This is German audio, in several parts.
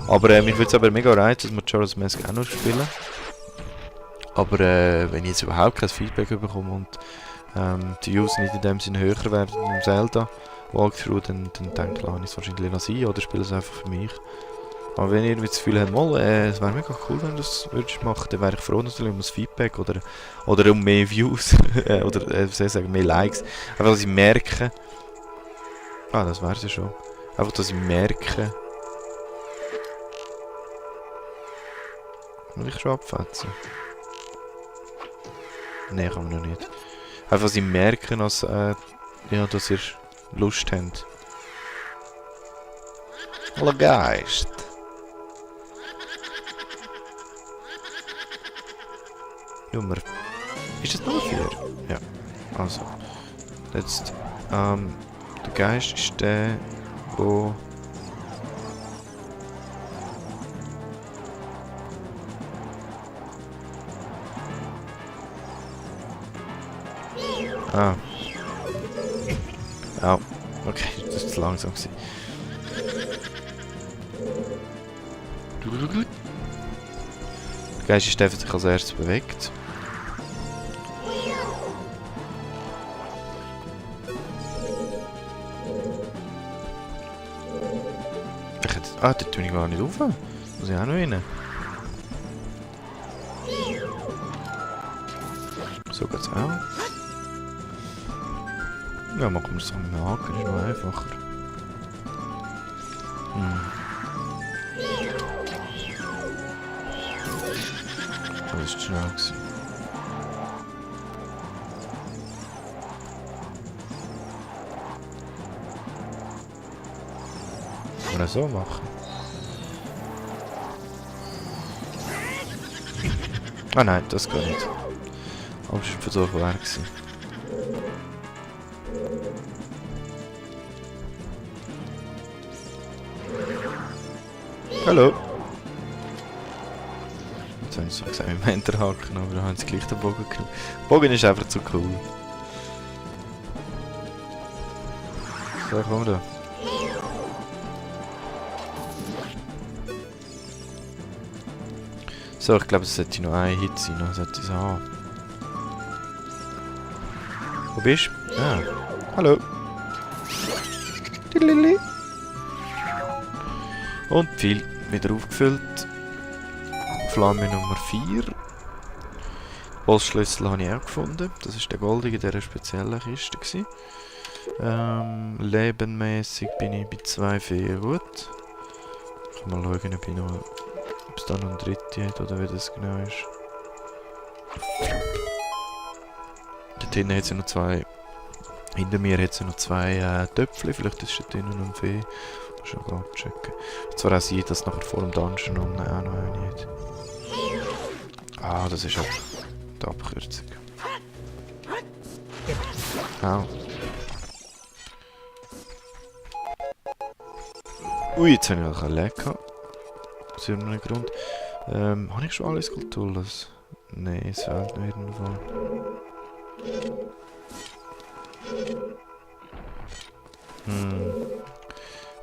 Aber mich würde es aber mega reizen, dass wir Majora's Mask auch noch spielen. Aber wenn ich jetzt überhaupt kein Feedback bekomme und die Views nicht in dem Sinne höher werden im Zelda Walkthrough, dann denke ich, es wahrscheinlich noch sein oder spiele es einfach für mich. Aber wenn ihr das Gefühl habt, es wäre mega cool, wenn du das würdest machen, dann wäre ich froh natürlich um das Feedback oder um mehr Views oder was soll ich sagen, mehr Likes. Einfach, dass ich merke... Ah, das wär's ja schon. Einfach, dass ich merke... Will ich schon abfetzen? Nein, kann man noch nicht. Einfach, dass ich merke, dass, ja, dass ihr Lust habt. Hallo Geist! Nummer... Ist das Nummer 4? Ja. Also. Jetzt, der Geist ist der, wo... Ah. Ja, okay, das ist zu langsam gewesen. Der Geist ist der, der sich als erstes bewegt. Ah, dort tue ich gar nicht rauf. Muss ich auch noch rein. So geht's auch. Ja, machen wir es mit dem Haken, ist noch einfacher. Das ist schnell gewesen. Kann man so machen? Ah nein, das geht nicht. Aber es war ein Versuch wert. Hallo! Jetzt habe ich so gesagt, mit dem Enterhaken, aber da haben sie gleich den Bogen genommen. Der Bogen ist einfach zu cool. So, komm da. So, ich glaube, es sollte noch ein Hit sein, dann sollte ich es haben. Wo bist du? Ah, hallo. Dilili. Und viel wieder aufgefüllt. Flamme Nummer 4. Bossschlüssel habe ich auch gefunden. Das ist der goldige in dieser speziellen Kiste gewesen. Lebenmäßig bin ich bei 2 Feen gut. Ich kann mal schauen, ob es da noch eine dritte hat oder wie das genau ist. Dort hinten hat es noch 2. Hinter mir hat es noch 2 Töpfchen. Vielleicht ist dort drinnen noch ein Fee. Schon abchecken. Zwar auch sein, dass nachher vor dem Dungeon auch noch eine hat. Ah, das ist halt die Abkürzung. Au. Ui, jetzt habe ich auch ein Lag gehabt. Aus irgendeinem Grund. Habe ich schon alles Kulturlos? Nein, es fehlt noch irgendwo.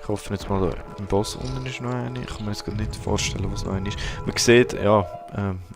Ich hoffe jetzt mal, im Boss unten ist noch eine. Ich kann mir jetzt nicht vorstellen, was noch eine ist. Man sieht, ja,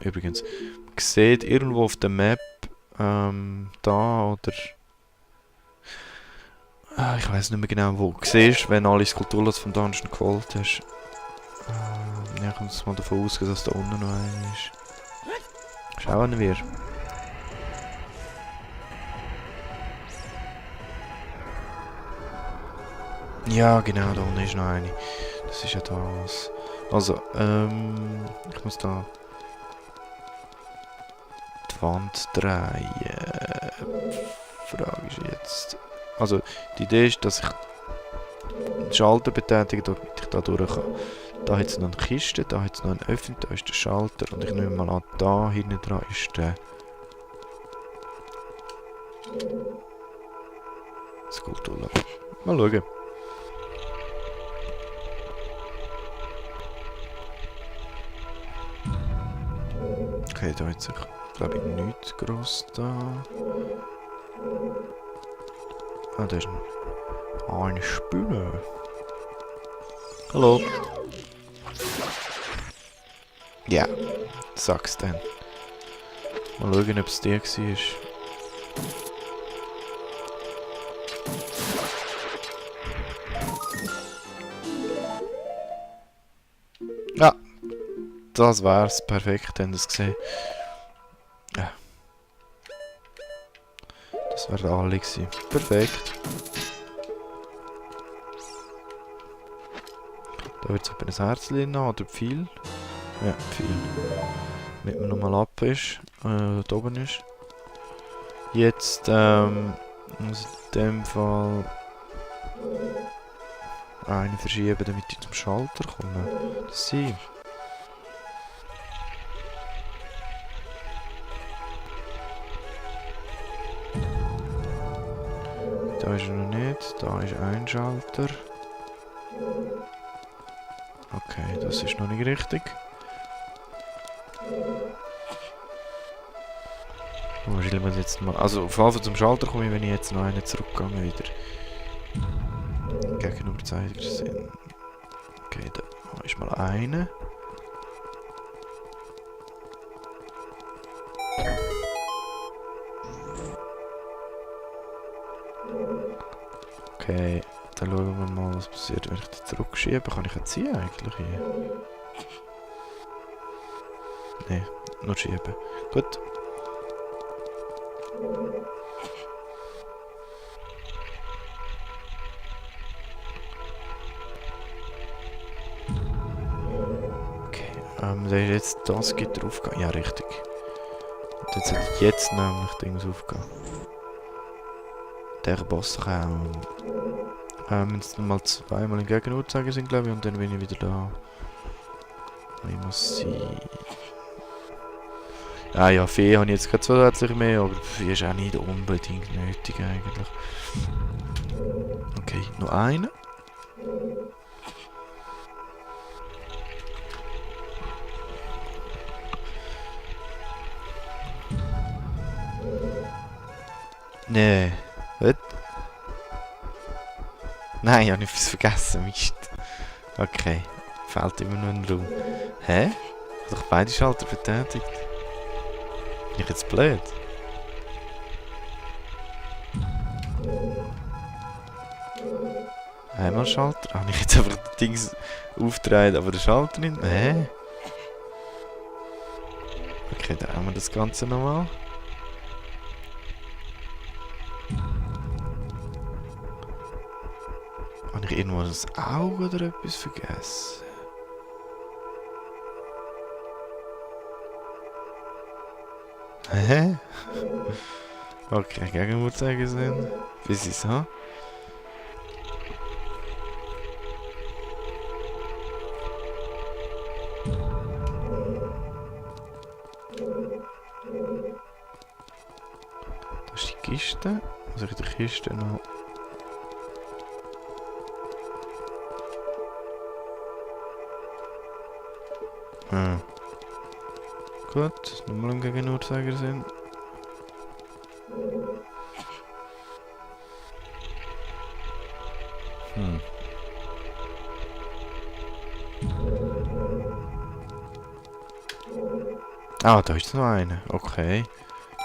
übrigens, man sieht irgendwo auf der Map, da oder... ich weiß nicht mehr genau wo. Du siehst, wenn alle Skulpturlos vom Dungeon geholt hast. Ja, ich muss mal davon ausgehen, dass da unten noch eine ist. Schauen wir. Ja, genau, da unten ist noch eine. Das ist ja das. Also, ich muss da die Wand drehen. Die Frage ist jetzt... Also, die Idee ist, dass ich den Schalter betätige, damit ich da durch kann. Da hat es noch eine Kiste, da hat es noch einen Öffnen, da ist der Schalter und ich nehme mal an, da hinten dran ist der Skulptur. Mal schauen. Okay, da hat sich, glaube ich, nichts gross da. Ah, da ist eine Spinne. Hallo. Ja, sag's dann. Mal schauen, ob es der war. Ja, das wär's. Perfekt, haben wir es gesehen. Ja. Das wäre alle gewesen. Perfekt. Da wird es etwa ein Herzchen haben, oder viel? Ja, viel. Damit man nochmal ab ist, da oben ist. Jetzt, muss in dem Fall einen verschieben, damit ich zum Schalter komme. Das sie. Da ist er noch nicht, da ist ein Schalter. Okay, das ist noch nicht richtig. Wo stellen wir jetzt mal? Also auf jeden Fall zum Schalter komme ich, wenn ich jetzt noch einen zurückgehe wieder. Gegenüberzeigersinn. Okay, da ist mal eine. Okay, dann schauen wir mal, was passiert, wenn ich den zurückschiebe. Kann ich jetzt ziehen eigentlich hier? Nein, nur schieben. Gut. Okay, der ist jetzt das geht draufgehen. Ja, richtig. Und jetzt sollte jetzt nämlich Dings aufgehen. Der Boss kann jetzt nochmal zweimal in Gegenuhrzeiger sind, glaube ich, und dann bin ich wieder da. Ich muss sie. Ah ja, Fee habe ich jetzt gerade zusätzlich mehr, aber Fee ist auch nicht unbedingt nötig eigentlich. Okay, noch eine. Nee. Was? Nein, ich habe etwas vergessen, Mist. Okay, fehlt immer noch ein Raum. Hä? Ich habe doch beide Schalter betätigt. Bin ich jetzt blöd? Einmal Schalter? Habe ich jetzt einfach das Ding aufgedreht, aber der Schalter nicht? Hä? Okay, dann haben wir das Ganze nochmal. Habe ich irgendwo das Auge oder etwas vergessen? Hä? Okay, Gegenüberzeiger sind. Wie sie es haben. Das ist die Kiste. Was ich in der Kiste noch? Ah. Gut, nochmal im Gegenuhrzeiger sind. Ah, da ist noch eine. Okay.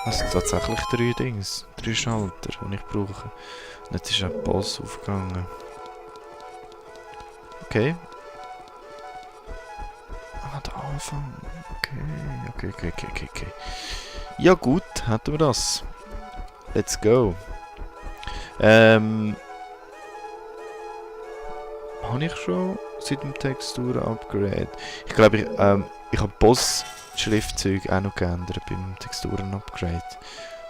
Das sind tatsächlich 3 Dings. 3 Schalter, die ich brauche. Und jetzt ist ein Boss aufgegangen. Okay. Ah, der Anfang. Okay. Ja gut, hätten wir das. Let's go. Habe ich schon seit dem Texturen-Upgrade? Ich glaube, ich habe Boss-Schriftzeuge auch noch geändert beim Texturen-Upgrade.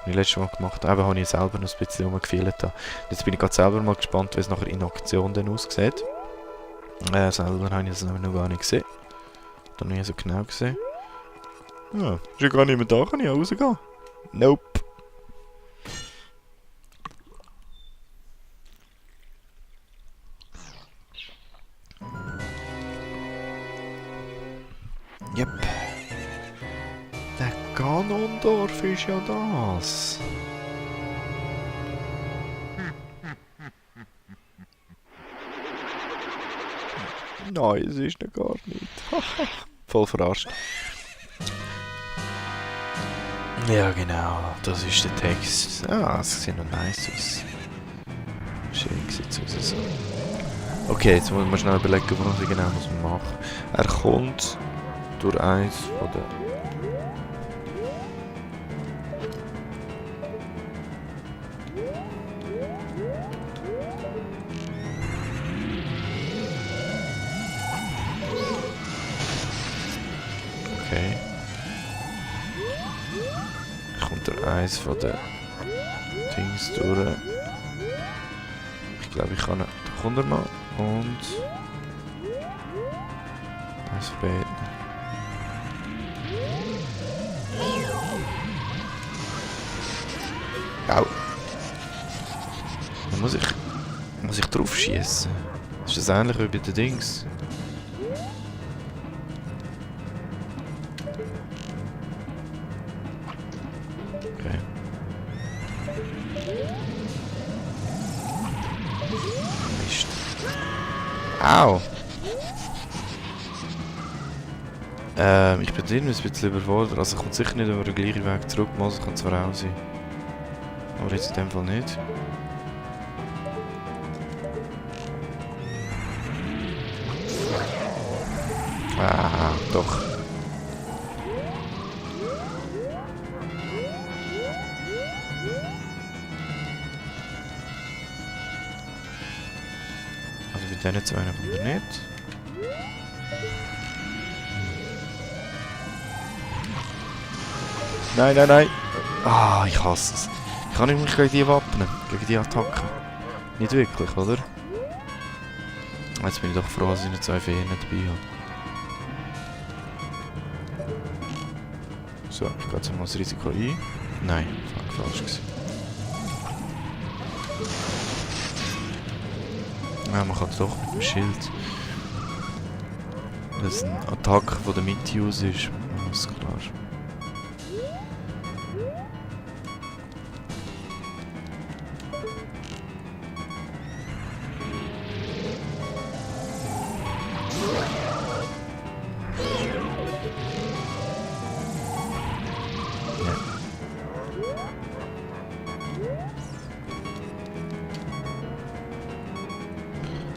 Und ich letztes Mal gemacht habe, habe ich selber noch ein bisschen rumgefehlt. Jetzt bin ich gerade selber mal gespannt, wie es nachher in Aktion dann aussieht. Selber habe ich das noch gar nicht gesehen. Dann nie so genau gesehen. Ja, ist ja gar nicht mehr da, kann ich auch rausgehen? Nope. Yep. Der Ganondorf ist ja das. Nein, es ist noch gar nicht. Voll verarscht. Ja, genau. Das ist der Text. Ah, es sieht noch nice aus. Schön sieht es aus. So. Okay, jetzt muss man schnell überlegen, was ich genau machen muss. Er kommt durch eins von der... Okay. Er kommt durch eins von der Dings durch. Ich glaube, ich kann... Da kommt er mal. Und... Eins später. Au. Da muss ich drauf schießen. Ist das ähnlich wie bei den Dings? Okay. Mist. Au! Ich bin irgendwie ein bisschen überfordert. Also ich komme sicher nicht über den gleichen Weg zurück. Muss kann zwar auch sein. Aber jetzt in dem Fall nicht. Ah, doch. Also bei denen zwei kommt er nicht. Nein, nein, nein. Ah, ich hasse es. Ich kann nicht mich gegen die wappnen, gegen die Attacken. Nicht wirklich, oder? Jetzt bin ich doch froh, dass ich nicht zwei Feen dabei habe. So, ich gehe jetzt mal das Risiko ein. Nein, falsch gewesen. Ja, man kann es doch mit dem Schild. Das ist ein Attack, der der Mitte-Use ist. Das ist klar.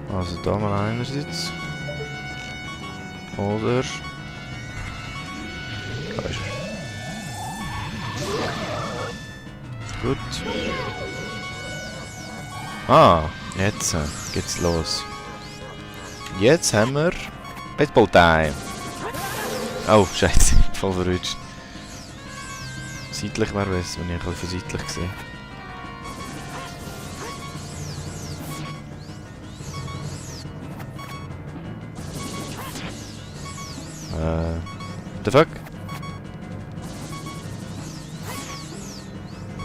Also da mal einerseits. Oder... Da ist er. Gut. Ah, jetzt geht's los. Jetzt haben wir... Baseball Time. Oh, scheiße, voll verrutscht. Seitlich wäre besser, wenn ich ein bisschen seitlich sehe. What the fuck?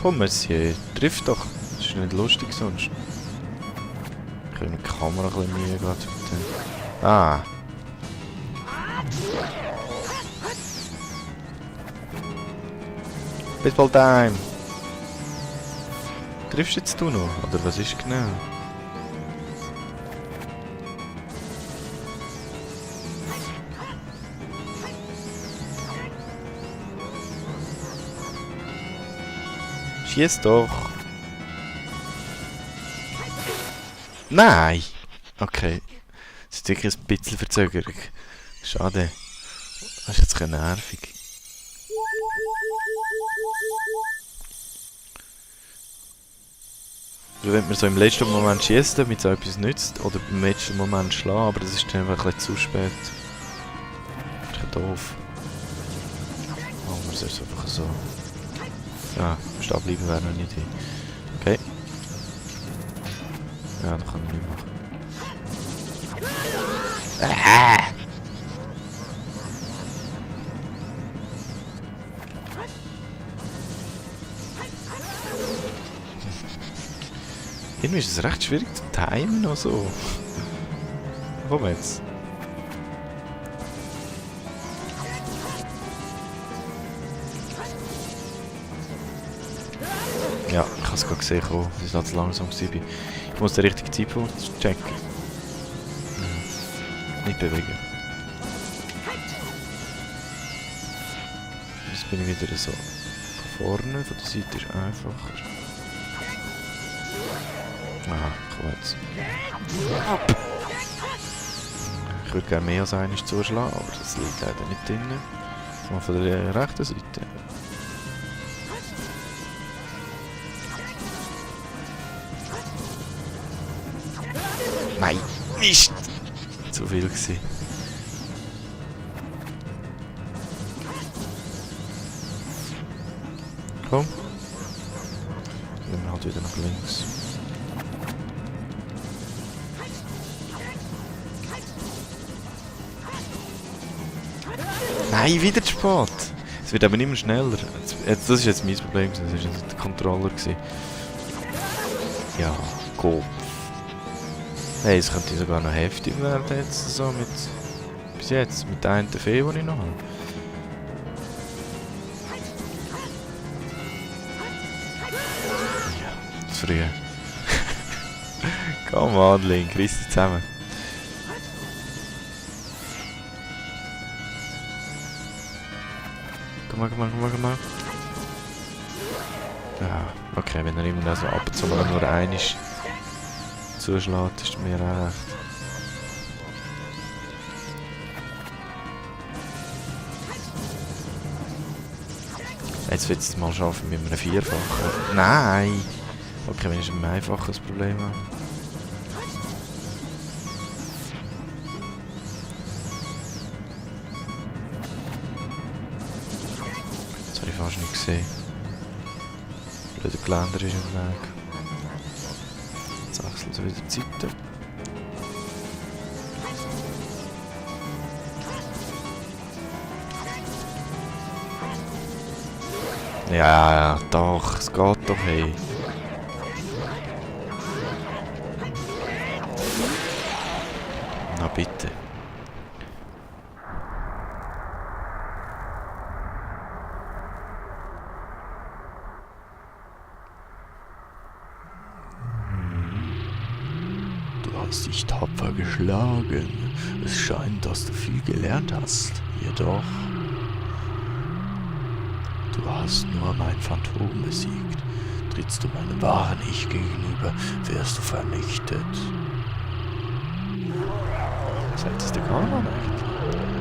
Komm, Monsieur, triff doch. Das ist nicht lustig sonst. Ich habe die Kamera ein bisschen Mühe gerade heute. Ah. Baseball Time! Triffst jetzt du noch? Oder was ist genau? Schieß doch! Nein! Okay. Das ist wirklich ein bisschen Verzögerung. Schade. Das ist jetzt ein nervig. Also wenn man so im letzten Moment schießt, damit es auch etwas nützt, oder im letzten Moment schlagen, aber das ist dann einfach ein bisschen zu spät. Das ist ja doof. Oh, man soll es einfach so. Ja, stehen bleiben wäre noch nicht hin. Okay. Ja, das kann ich nicht machen. Irgendwie ist es recht schwierig zu timen oder so. Komm jetzt. Ja, ich habe es gerade gesehen, es war zu langsam. Ich muss den richtigen Zeitpunkt checken. Nicht bewegen. Jetzt bin ich wieder so von vorne, von der Seite ist einfacher. Aha, komm jetzt. Ich würde gerne mehr als einmal zuschlagen, aber das liegt leider nicht drin. Mal von der rechten Seite. Nein, Mist! Zu viel gewesen. Komm. Gehen wir halt wieder nach links. Nein, wieder zu spät! Es wird aber nicht mehr schneller. Das ist jetzt mein Problem, das war jetzt der Controller gewesen. Ja, Kopf. Hey, es könnte sogar noch heftig werden jetzt so mit... Bis jetzt, mit der einen Fee, die ich noch habe. Ja, zu früh. Komm on, Link, reiss dich zusammen. Komm mal. Ja, okay, wenn er immer so ab und zu mal nur einmal zuschlägt, ist mir auch recht. Jetzt wird es mal schaffen mit einem Vierfachen. Nein! Okay, wenn ich ein einfaches Problem habe. Das habe ich fast nicht gesehen. Der Geländer ist im Weg. Jetzt wechseln sie wieder die Seite. Ja, doch, es geht doch, hey. Na bitte. Du hast dich tapfer geschlagen. Es scheint, dass du viel gelernt hast. Jedoch... Du hast nur mein Phantom besiegt. Trittst du meinem wahren Ich gegenüber, wirst du vernichtet. Seid ihr gar nicht?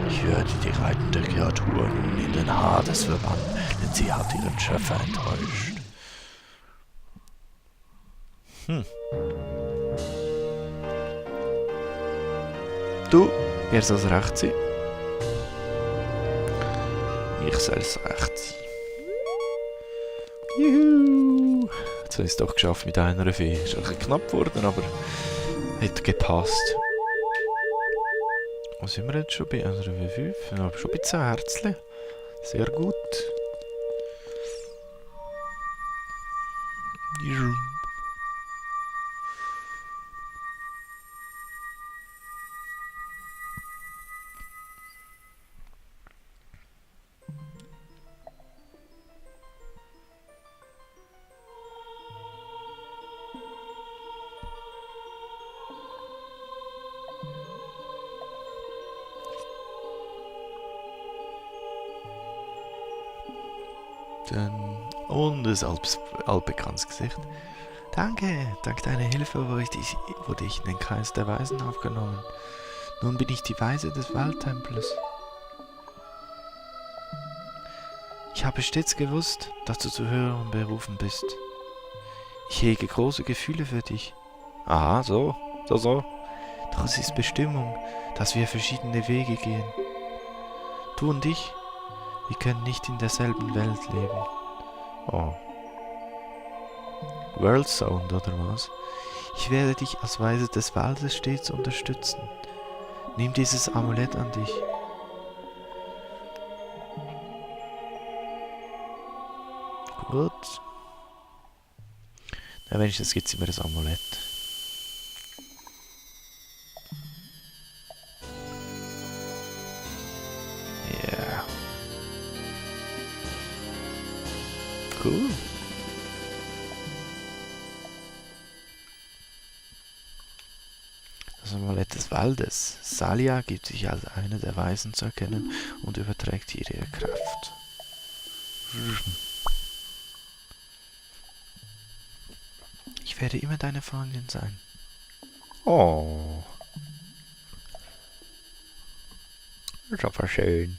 Ich werde die reitende Kreatur nun in den Hades verbannen, denn sie hat ihren Schöpfer enttäuscht. Du, wer soll es recht sein? Ich soll es recht sein. Juhu! Jetzt habe ich es doch geschafft mit einer Fee. Ist ein bisschen knapp geworden, aber hat gepasst. Wo sind wir jetzt schon bei einer W5? Ja, schon bei 10 Herzchen. Sehr gut. Und ein altbekanntes Gesicht. Danke, dank deiner Hilfe wurde ich in den Kreis der Weisen aufgenommen. Nun bin ich die Weise des Waldtempels. Ich habe stets gewusst, dass du zu höheren berufen bist. Ich hege große Gefühle für dich. Aha, so. Doch es ist Bestimmung, dass wir verschiedene Wege gehen. Du und ich, wir können nicht in derselben Welt leben. Oh. World Sound, oder was? Ich werde dich als Weise des Waldes stets unterstützen. Nimm dieses Amulett an dich. Gut. Na, wenigstens gibt es mir das Amulett. Ja. Yeah. Cool. Das Amulett des Waldes. Salia gibt sich als eine der Weisen zu erkennen und überträgt ihr ihre Kraft. Ich werde immer deine Freundin sein. Oh. Das ist aber schön.